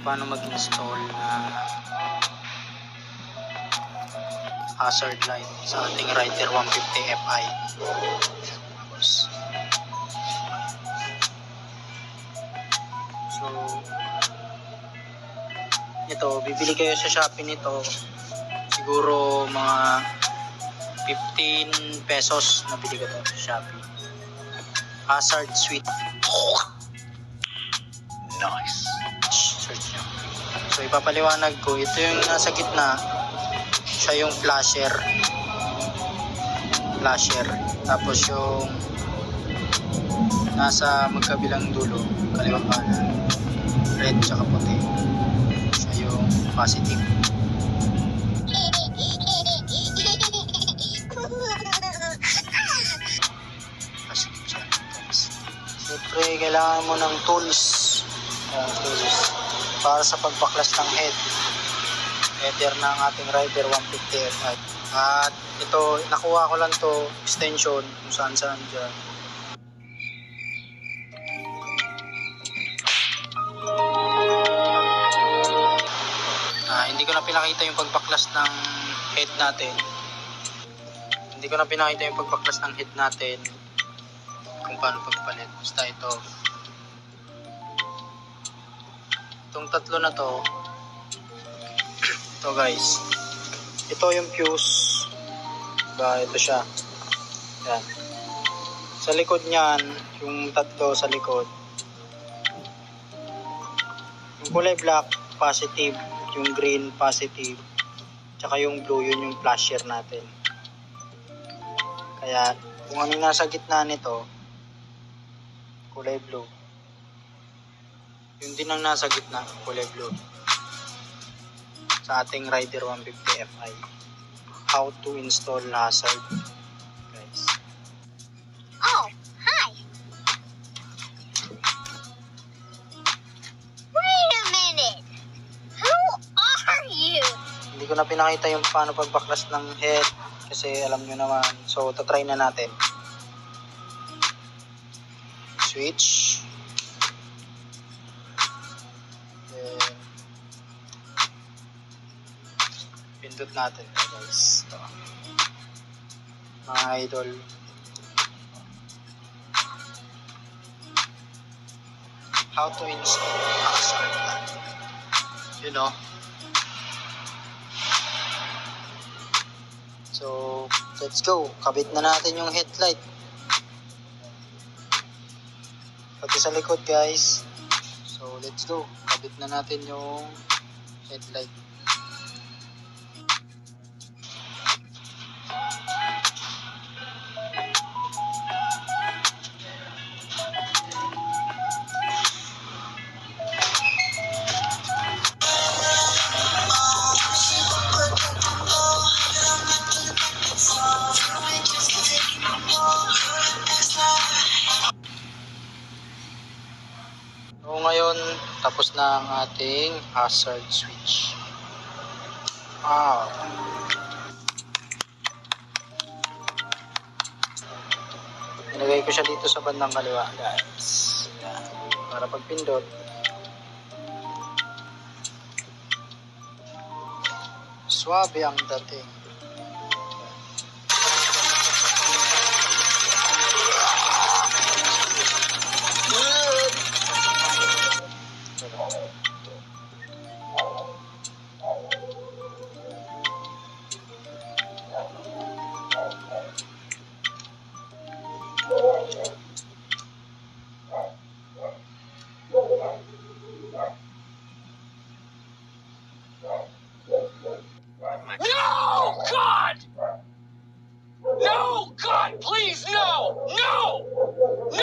paano mag-install na hazard light sa ating Rider 150 Fi. So ito, bibili kayo sa Shopee nito, siguro mga 15 pesos nabili ko to sa Shopee. Hazard switch. Nice. Search nyo. So ipapaliwanag ko, ito yung nasa gitna, siya yung flasher. Tapos yung nasa magkabilang dulo, kaliwang kanan, red tsaka puti, siya yung positive. Siyempre kailangan mo ng tools para sa pagbaklas ng header ng ating Rider 150 Fi. At ito, nakuha ko lang to extension kung saan dyan. Hindi ko na pinakita yung pagbaklas ng head natin. Kung paano pagpalit. Basta itong tatlo na to, ito guys, ito yung fuse, diba? Ito siya, yan. Sa likod niyan, yung tatlo sa likod, yung kulay black positive, yung green positive, tsaka yung blue, yun yung flasher natin. Kaya kung ano nasa gitna nito, kulay blue, yun din ang nasa gitna, kulay blue, sa ating Rider 150 Fi. How to install hazard, guys. Oh, hi. Wait a minute. Who are you? Hindi ko na pinakita yung paano pagbaklas ng head kasi alam nyo naman. So tatry na natin. Switch. Then pindot natin ito guys. Ito. Mga idol. How to install hazard light. You know. So let's go. Kabit na natin yung headlight. Pati sa likod guys. So let's go. Kabit na natin yung headlight. So ngayon, tapos na ang ating hazard switch. Nilagay ko siya dito sa bandang kaliwa, guys. Yan. Para pagpindot, swabe ang dating.